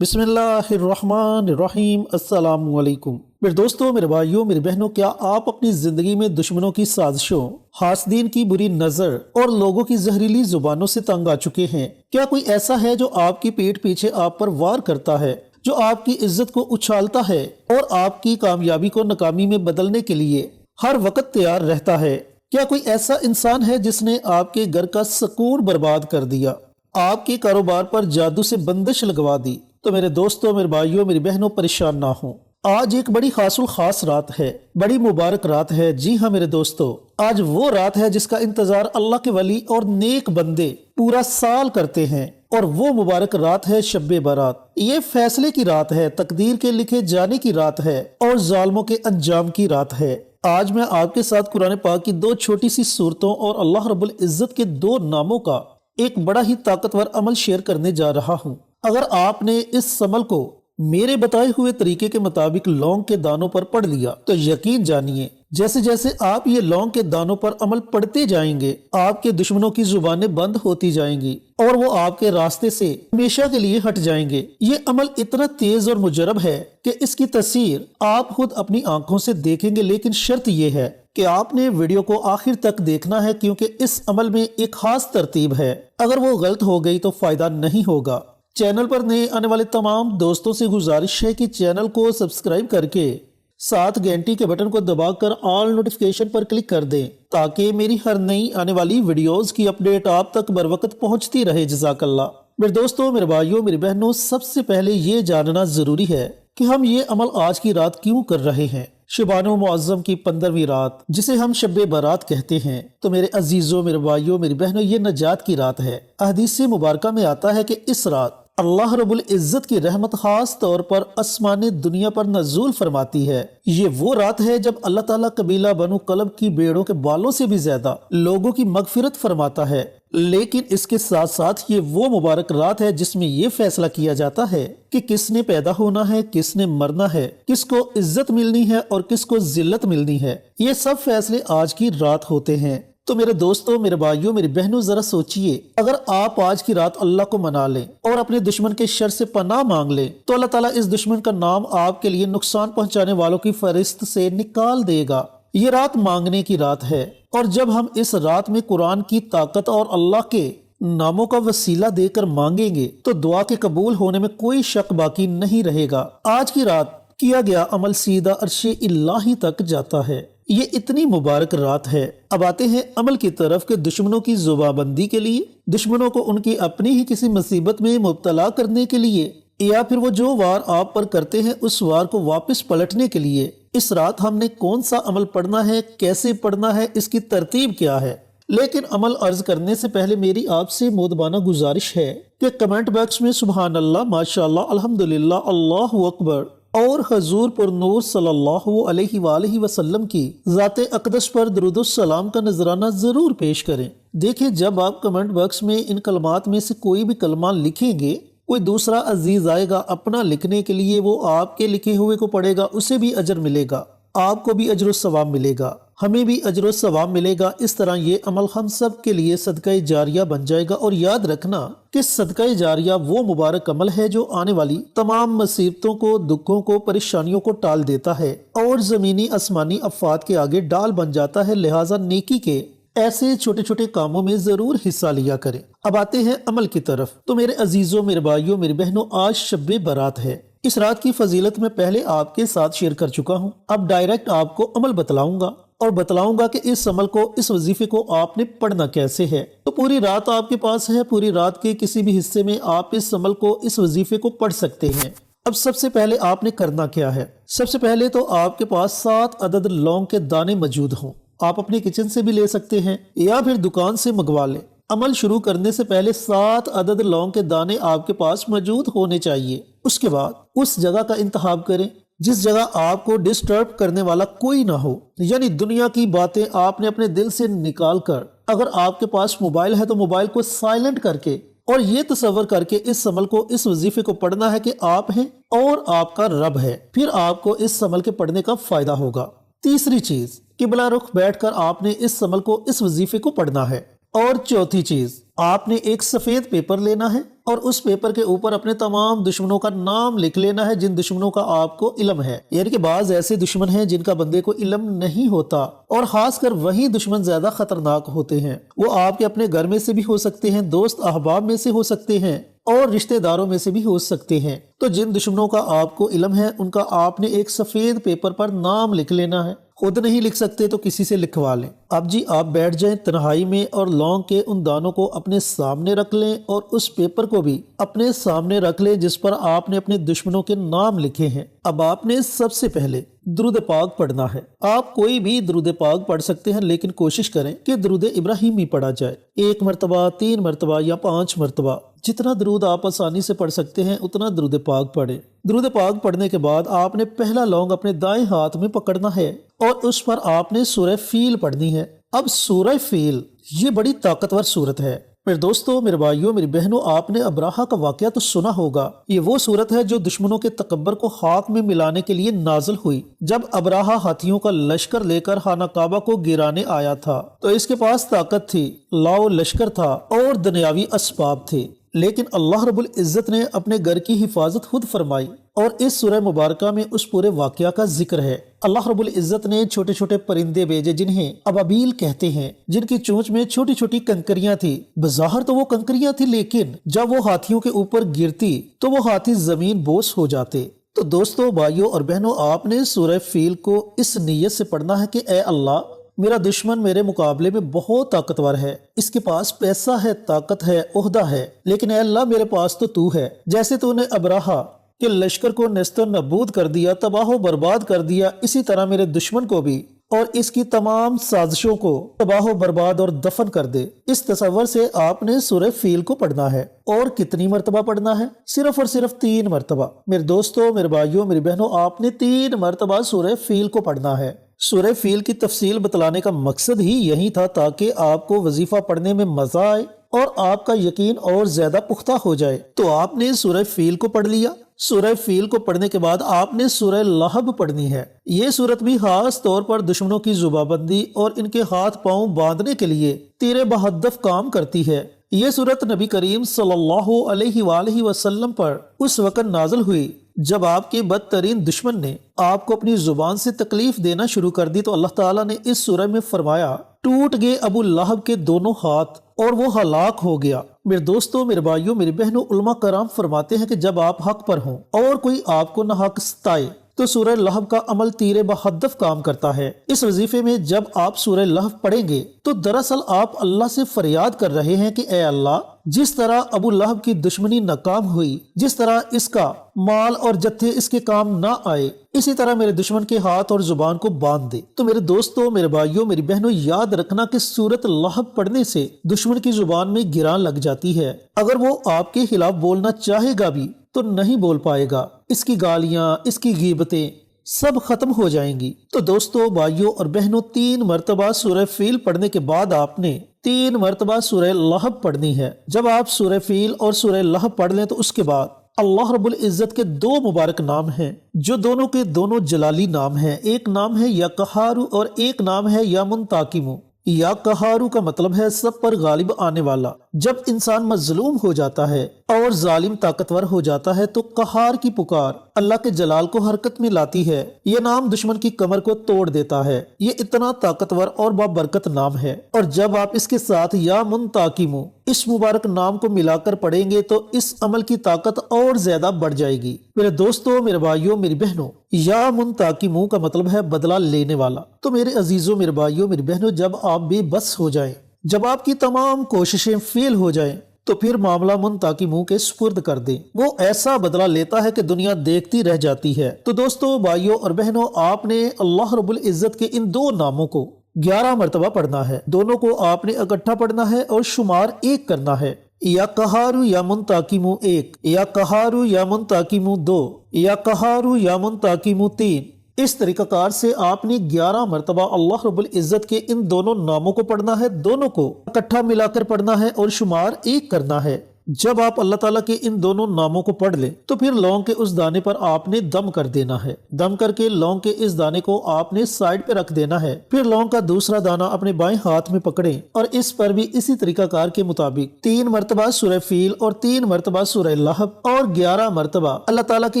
बिस्मिल्लाहिर्रहमानिर्रहीम। अस्सलामु अलैकुम। मेरे दोस्तों, मेरे भाइयों, मेरी बहनों, क्या आप अपनी जिंदगी में दुश्मनों की साजिशों, हासदीन की बुरी नजर और लोगों की जहरीली जुबानों से तंग आ चुके हैं? क्या कोई ऐसा है जो आपकी पीठ पीछे आप पर वार करता है, जो आपकी इज्जत को उछालता है और आपकी कामयाबी को नाकामी में बदलने के लिए हर वक्त तैयार रहता है? क्या कोई ऐसा इंसान है जिसने आपके घर का सुकून बर्बाद कर दिया, आपके कारोबार पर जादू से बंदिश लगवा दी? तो मेरे दोस्तों, मेरे भाइयों, मेरी बहनों, परेशान ना हो। आज एक बड़ी खास रात है, बड़ी मुबारक रात है। जी हाँ मेरे दोस्तों, आज वो रात है जिसका इंतजार अल्लाह के वली और नेक बंदे पूरा साल करते हैं, और वो मुबारक रात है शब्बे बारात। ये फैसले की रात है, तकदीर के लिखे जाने की रात है और जालिमों के अंजाम की रात है। आज मैं आपके साथ कुरान पाक की दो छोटी सी सूरतों और अल्लाह रब्बुल इज्जत के दो नामों का एक बड़ा ही ताकतवर अमल शेयर करने जा रहा हूँ। अगर आपने इस अमल को मेरे बताए हुए तरीके के मुताबिक लौंग के दानों पर पढ़ लिया तो यकीन जानिए, जैसे जैसे आप ये लौंग के दानों पर अमल पढ़ते जाएंगे, आपके दुश्मनों की जुबानें बंद होती जाएंगी और वो आपके रास्ते से हमेशा के लिए हट जाएंगे। ये अमल इतना तेज और मुजरब है कि इसकी तस्वीर आप खुद अपनी आंखों से देखेंगे, लेकिन शर्त ये है कि आपने वीडियो को आखिर तक देखना है, क्योंकि इस अमल में एक खास तरतीब है। अगर वो गलत हो गई तो फायदा नहीं होगा। चैनल पर नए आने वाले तमाम दोस्तों से गुजारिश है कि चैनल को सब्सक्राइब करके साथ घंटी के बटन को दबाकर ऑल नोटिफिकेशन पर क्लिक कर दें, ताकि मेरी हर नई आने वाली वीडियोस की अपडेट आप तक बर वक्त पहुंचती रहे। जज़ाकल्लाह। मेरे दोस्तों, मेरे भाइयों, मेरी बहनों, सबसे पहले ये जानना जरूरी है कि हम ये अमल आज की रात क्यों कर रहे हैं। शबानो मुअज़्ज़म की 15वीं रात, जिसे हम शब्बे बारात कहते हैं। तो मेरे अजीजों, मेरे भाइयों, मेरी बहनों, ये नजात की रात है। हदीस मुबारका में आता है कि इस रात अल्लाह रब्बुल इज्जत की रहमत खास तौर पर आसमानी दुनिया पर नज़ूल फरमाती है। ये वो रात है जब अल्लाह ताला कबीला बनु कलब की भेड़ों के बालों से भी ज्यादा लोगों की मगफिरत फरमाता है। लेकिन इसके साथ साथ ये वो मुबारक रात है जिसमें ये फैसला किया जाता है कि किसने पैदा होना है, किसने मरना है, किसको इज्जत मिलनी है और किसको जिल्लत मिलनी है। ये सब फैसले आज की रात होते हैं। तो मेरे दोस्तों, मेरे भाइयों, मेरी बहनों, जरा सोचिए, अगर आप आज की रात अल्लाह को मना लें और अपने दुश्मन के शर से पनाह मांग लें तो अल्लाह ताला इस दुश्मन का नाम आपके लिए नुकसान पहुंचाने वालों की फहरिस्त से निकाल देगा। ये रात मांगने की रात है, और जब हम इस रात में कुरान की ताकत और अल्लाह के नामों का वसीला देकर मांगेंगे तो दुआ के कबूल होने में कोई शक बाकी नहीं रहेगा। आज की रात किया गया अमल सीधा अर्शे इलाही तक जाता है। ये इतनी मुबारक रात है। अब आते हैं अमल की तरफ के दुश्मनों की जुबाबंदी के लिए, दुश्मनों को उनकी अपनी ही किसी मुसीबत में मुब्तला करने के लिए, या फिर वो जो वार आप पर करते हैं उस वार को वापस पलटने के लिए। इस रात हमने कौन सा अमल पढ़ना है, कैसे पढ़ना है, इसकी तरतीब क्या है। लेकिन अमल अर्ज करने से पहले मेरी आपसे मोदबाना गुजारिश है कि कमेंट बॉक्स में सुभान अल्लाह, माशाअल्लाह, अल्हम्दुलिल्लाह, अल्लाहु अकबर और हजूर पर नूर सल्लल्लाहु अलैहि वसल्लम की ज़ाते अक़दस पर दुरूदुस सलाम का नजराना जरूर पेश करें। देखिए, जब आप कमेंट बॉक्स में इन कलमात में से कोई भी कलमा लिखेंगे, कोई दूसरा अजीज आएगा अपना लिखने के लिए, वो आपके लिखे हुए को पढ़ेगा, उसे भी अजर मिलेगा, आपको भी अजर सवाब मिलेगा, हमें भी अजर सवाब मिलेगा। इस तरह ये अमल हम सब के लिए सदका जारिया बन जाएगा। और याद रखना कि सदका जारिया वो मुबारक अमल है जो आने वाली तमाम मुसीबतों को, दुखों को, परेशानियों को टाल देता है और जमीनी आसमानी अफवाद के आगे डाल बन जाता है। लिहाजा नेकी के ऐसे छोटे छोटे कामों में जरूर हिस्सा लिया करें। अब आते हैं अमल की तरफ। तो मेरे अजीजों, मेरे भाइयों, मेरी बहनों, आज शब्बे बारात है। इस रात की फजीलत में पहले आपके साथ शेयर कर चुका हूँ। अब डायरेक्ट आपको अमल बतलाऊंगा और बतलाऊंगा कि इस अमल को, इस वजीफे को आपने पढ़ना कैसे है। तो पूरी रात आपके पास है, पूरी रात के किसी भी हिस्से में आप इस अमल को, इस वजीफे को पढ़ सकते हैं। अब सबसे पहले आपने करना क्या है। सबसे पहले तो आपके पास 7 अदद लौंग के दाने मौजूद हों। आप अपने किचन से भी ले सकते हैं या फिर दुकान से मंगवा लें। अमल शुरू करने से पहले 7 अदद लौंग के दाने आपके पास मौजूद होने चाहिए। उसके बाद उस जगह का इंतखाब करें जिस जगह आपको डिस्टर्ब करने वाला कोई ना हो, यानी दुनिया की बातें आपने अपने दिल से निकाल कर, अगर आपके पास मोबाइल है तो मोबाइल को साइलेंट करके, और ये तसव्वुर करके इस अमल को, इस वजीफे को पढ़ना है कि आप हैं और आपका रब है। फिर आपको इस अमल के पढ़ने का फायदा होगा। तीसरी चीज, किबला रुख बैठकर आपने इस अमल को, इस वजीफे को पढ़ना है। और चौथी चीज, आपने एक सफेद पेपर लेना है اور اس پیپر کے اوپر اپنے تمام دشمنوں کا نام لکھ لینا ہے جن دشمنوں کا آپ کو علم ہے، یعنی کہ بعض ایسے دشمن ہیں جن کا بندے کو علم نہیں ہوتا، اور خاص کر وہی دشمن زیادہ خطرناک ہوتے ہیں۔ وہ آپ کے اپنے گھر میں سے بھی ہو سکتے ہیں، دوست احباب میں سے ہو سکتے ہیں، اور رشتہ داروں میں سے بھی ہو سکتے ہیں۔ تو جن دشمنوں کا آپ کو علم ہے ان کا آپ نے ایک سفید پیپر پر نام لکھ لینا ہے۔ خود نہیں لکھ سکتے تو کسی سے لکھوا لیں۔ اب جی آپ بیٹھ جائیں تنہائی میں اور لونگ کے ان دانوں کو اپنے سامنے رکھ لیں اور اس پیپر کو بھی اپنے سامنے رکھ لیں جس پر آپ نے اپنے دشمنوں کے نام لکھے ہیں۔ اب آپ نے سب سے پہلے درود پاک پڑھنا ہے۔ آپ کوئی بھی درود پاک پڑھ سکتے ہیں، لیکن کوشش کریں کہ درود ابراہیمی پڑھا جائے، 1 مرتبہ، 3 مرتبہ یا 5 مرتبہ۔ جتنا درود آپ آسانی سے پڑھ سکتے ہیں اتنا درود پاک پڑھیں۔ درود پاک پڑھنے کے بعد آپ نے پہلا لونگ اپنے دائیں ہاتھ میں پکڑنا ہے اور اس پر آپ نے سورہ فیل پڑھنی ہے۔ اب سورہ فیل یہ بڑی طاقتور سورت ہے۔ میرے دوستوں، میرے بھائیوں، میری بہنوں، آپ نے ابراہا کا واقعہ تو سنا ہوگا۔ یہ وہ سورت ہے جو دشمنوں کے تکبر کو خاک میں ملانے کے لیے نازل ہوئی۔ جب ابراہا ہاتھیوں کا لشکر لے کر خانہ کعبہ کو گرانے آیا تھا تو اس کے پاس طاقت تھی، لاؤ لشکر تھا اور دنیاوی اسباب تھے، لیکن اللہ رب العزت نے اپنے گھر کی حفاظت خود فرمائی، اور اس سورہ مبارکہ میں اس پورے واقعہ کا ذکر ہے۔ اللہ رب العزت نے چھوٹے چھوٹے پرندے بھیجے جنہیں ابابیل کہتے ہیں، جن کی چونچ میں چھوٹی چھوٹی کنکریاں تھی۔ بظاہر تو وہ کنکریاں تھی، لیکن جب وہ ہاتھیوں کے اوپر گرتی تو وہ ہاتھی زمین بوس ہو جاتے۔ تو دوستوں، بھائیوں اور بہنوں، آپ نے سورہ فیل کو اس نیت سے پڑھنا ہے کہ اے اللہ، میرا دشمن میرے مقابلے میں بہت طاقتور ہے، اس کے پاس پیسہ ہے، طاقت ہے، عہدہ ہے، لیکن اے اللہ میرے پاس تو ہے۔ جیسے تو نے ابراہا کے لشکر کو نیست و نابود کر دیا، تباہ و برباد کر دیا، اسی طرح میرے دشمن کو بھی اور اس کی تمام سازشوں کو تباہ و برباد اور دفن کر دے۔ اس تصور سے آپ نے سورہ فیل کو پڑھنا ہے۔ اور کتنی مرتبہ پڑھنا ہے؟ صرف اور صرف 3 مرتبہ۔ میرے دوستوں، میرے بھائیوں، میری بہنوں، آپ نے 3 مرتبہ سورہ فیل کو پڑھنا ہے۔ سورہ فیل کی تفصیل بتلانے کا مقصد ہی یہی تھا تاکہ آپ کو وظیفہ پڑھنے میں مزہ آئے اور آپ کا یقین اور زیادہ پختہ ہو جائے۔ تو آپ نے سورہ فیل کو پڑھ لیا۔ سورہ فیل کو پڑھنے کے بعد آپ نے سورہ لہب پڑھنی ہے۔ یہ سورت بھی خاص طور پر دشمنوں کی زبا بندی اور ان کے ہاتھ پاؤں باندھنے کے لیے تیر بہدف کام کرتی ہے۔ یہ سورت نبی کریم صلی اللہ علیہ وآلہ وسلم پر اس وقت نازل ہوئی جب آپ کے بدترین دشمن نے آپ کو اپنی زبان سے تکلیف دینا شروع کر دی، تو اللہ تعالیٰ نے اس سورہ میں فرمایا، ٹوٹ گئے ابو لہب کے دونوں ہاتھ اور وہ ہلاک ہو گیا۔ میرے دوستوں، میرے بھائیوں، میری بہنوں، علماء کرام فرماتے ہیں کہ جب آپ حق پر ہوں اور کوئی آپ کو ناحق ستائے تو سورہ لہب کا عمل تیر بہدف کام کرتا ہے۔ اس وظیفے میں جب آپ سورہ لہب پڑھیں گے تو دراصل آپ اللہ سے فریاد کر رہے ہیں کہ اے اللہ، جس طرح ابو لہب کی دشمنی ناکام ہوئی، جس طرح اس کا مال اور جتھے اس کے کام نہ آئے، اسی طرح میرے دشمن کے ہاتھ اور زبان کو باندھ دے۔ تو میرے دوستوں، میرے بھائیوں، میری بہنوں، یاد رکھنا کہ سورۃ لہب پڑھنے سے دشمن کی زبان میں گران لگ جاتی ہے۔ اگر وہ آپ کے خلاف بولنا چاہے گا بھی تو نہیں بول پائے گا، اس کی گالیاں، اس کی غیبتیں سب ختم ہو جائیں گی۔ تو دوستوں، بھائیوں اور بہنوں، 3 مرتبہ سورہ فیل پڑھنے کے بعد آپ نے 3 مرتبہ سورہ لہب پڑھنی ہے۔ جب آپ سورہ فیل اور سورہ لہب پڑھ لیں تو اس کے بعد اللہ رب العزت کے 2 مبارک نام ہیں جو دونوں کے دونوں جلالی نام ہیں۔ ایک نام ہے یا قہارو اور ایک نام ہے یا منتقم۔ یا قہارو کا مطلب ہے سب پر غالب آنے والا۔ جب انسان مظلوم ہو جاتا ہے اور ظالم طاقتور ہو جاتا ہے تو قہار کی پکار اللہ کے جلال کو حرکت میں لاتی ہے۔ یہ نام دشمن کی کمر کو توڑ دیتا ہے۔ یہ اتنا طاقتور اور بابرکت نام ہے، اور جب آپ اس کے ساتھ یا منتقم اس مبارک نام کو ملا کر پڑھیں گے تو اس عمل کی طاقت اور زیادہ بڑھ جائے گی۔ میرے دوستوں، میرے بھائیوں، میری بہنوں، یا منتقم کا مطلب ہے بدلہ لینے والا۔ تو میرے عزیزوں، میرے بھائیوں، میری بہنوں، جب آپ بے بس ہو جائیں، جب آپ کی تمام کوششیں فیل ہو جائیں تو پھر معاملہ منتقم کے سپرد کر دیں۔ وہ ایسا بدلہ لیتا ہے کہ دنیا دیکھتی رہ جاتی ہے۔ تو دوستوں، بھائیوں اور بہنوں، آپ نے اللہ رب العزت کے ان 2 ناموں کو 11 مرتبہ پڑھنا ہے۔ دونوں کو آپ نے اکٹھا پڑھنا ہے اور شمار 1 کرنا ہے۔ یا قہارو یا منتقم 1، یا قہارو یا منتقم 2، یا قہارو یا منتقم 3۔ اس طریقہ کار سے آپ نے 11 مرتبہ اللہ رب العزت کے ان دونوں ناموں کو پڑھنا ہے، دونوں کو اکٹھا ملا کر پڑھنا ہے اور شمار 1 کرنا ہے۔ जब आप अल्लाह ताला के इन दोनों नामों को पढ़ लें तो फिर लौंग के उस दाने पर आपने दम कर देना है। दम करके लौंग के इस दाने को आपने साइड पे रख देना है। फिर लौंग का दूसरा दाना अपने बाएं हाथ में पकड़ें और इस पर भी इसी तरीकाकार के मुताबिक 3 मरतबा सूरह फील और 3 मरतबा सूरह लहब और 11 मरतबा अल्लाह ताला के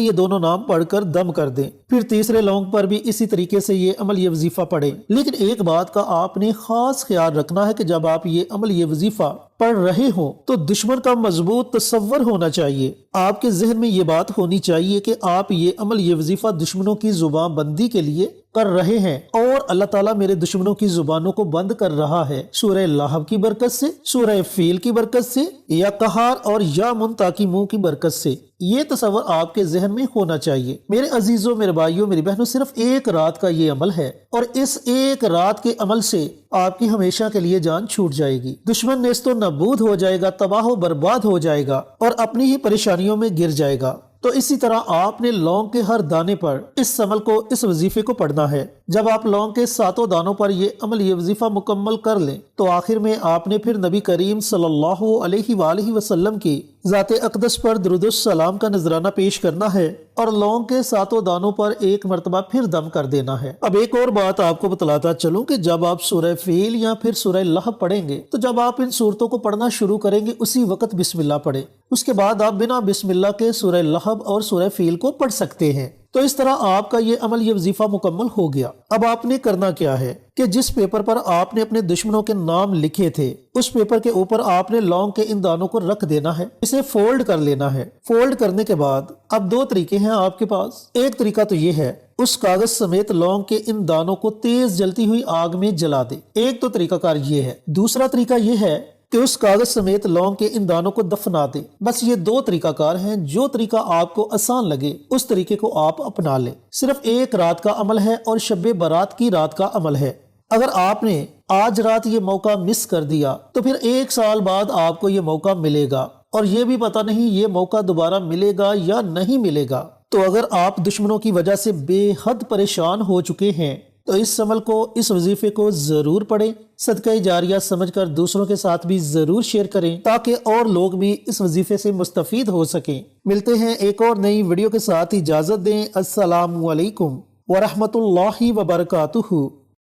ये दोनों नाम पढ़कर दम कर दें। फिर तीसरे लौंग पर भी इसी तरीके से ये अमल, ये वजीफा पढ़े। लेकिन एक बात का आपने खास ख्याल रखना है कि जब आप ये अमल, ये वजीफा पढ़ रहे हो तो दुश्मन का मजबूत तसव्वुर होना चाहिए। आपके जहन में ये बात होनी चाहिए कि आप ये अमल, ये वजीफा दुश्मनों की जुबान बंदी के लिए कर रहे हैं और अल्लाह ताला मेरे दुश्मनों की जुबानों को बंद कर रहा है सूरह लहब की बरकत से, सूरह फील की बरकत से, या कहार और या मुंताकिमों की बरकत से। ये तसव्वुर आपके जहन में होना चाहिए। मेरे अजीजों, मेरे भाइयों, मेरी बहनों, सिर्फ एक रात का ये अमल है और इस एक रात के अमल से आपकी हमेशा के लिए जान छूट जाएगी। दुश्मन नेस्तो नाबूद हो जाएगा, तबाह बर्बाद हो जाएगा और अपनी ही परेशानियों में गिर जाएगा। तो इसी तरह आपने लौंग के हर दाने पर इस अमल को, इस वजीफे को पढ़ना है। जब आप लौंग के 7 दानों पर ये अमल, ये वजीफा मुकम्मल कर लें तो आखिर में आपने फिर नबी करीम सल्लल्लाहु अलैहि वसल्लम की ज़ाते अक़दस पर दुरूदुस सलाम का नजराना पेश करना है और लौंग के 7 दानों पर 1 मरतबा फिर दम कर देना है। अब एक और बात आपको बतलाता चलूं कि जब आप सूरह फील या फिर सूरह लहब पढ़ेंगे तो जब आप इन सूरतों को पढ़ना शुरू करेंगे उसी वक्त बिस्मिल्लाह पढ़े। उसके बाद आप बिना बिस्मिल्लाह के सूरह लहब और सूरह फील को पढ़ सकते हैं। तो इस तरह आपका ये अमल, ये वजीफा मुकम्मल हो गया। अब आपने करना क्या है कि जिस पेपर पर आपने अपने दुश्मनों के नाम लिखे थे उस पेपर के ऊपर आपने लौंग के इन दानों को रख देना है, इसे फोल्ड कर लेना है। फोल्ड करने के बाद अब 2 तरीके हैं आपके पास। एक तरीका तो ये है उस कागज समेत लौंग के इन दानों को तेज जलती हुई आग में जला दे। एक तो तरीकाकार ये है। दूसरा तरीका ये है कि उस कागज समेत लौंग के इन दानों को दफना दे। बस ये 2 तरीकाकार हैं। जो तरीका आपको आसान लगे उस तरीके को आप अपना ले। सिर्फ एक रात का अमल है और शब बारात की रात का अमल है। अगर आपने आज रात ये मौका मिस कर दिया तो फिर 1 साल बाद आपको ये मौका मिलेगा और ये भी पता नहीं ये मौका दोबारा मिलेगा या नहीं मिलेगा। तो अगर आप दुश्मनों की वजह से बेहद परेशान हो चुके हैं तो इस अमल को, इस वजीफे को जरूर पढ़ें। सदका जारिया समझकर दूसरों के साथ भी जरूर शेयर करें ताकि और लोग भी इस वजीफे से मुस्तफीद हो सकें। मिलते हैं एक और नई वीडियो के साथ। इजाजत दें। अस्सलामु अलैकुम व रहमतुल्लाहि व बरकातुहू।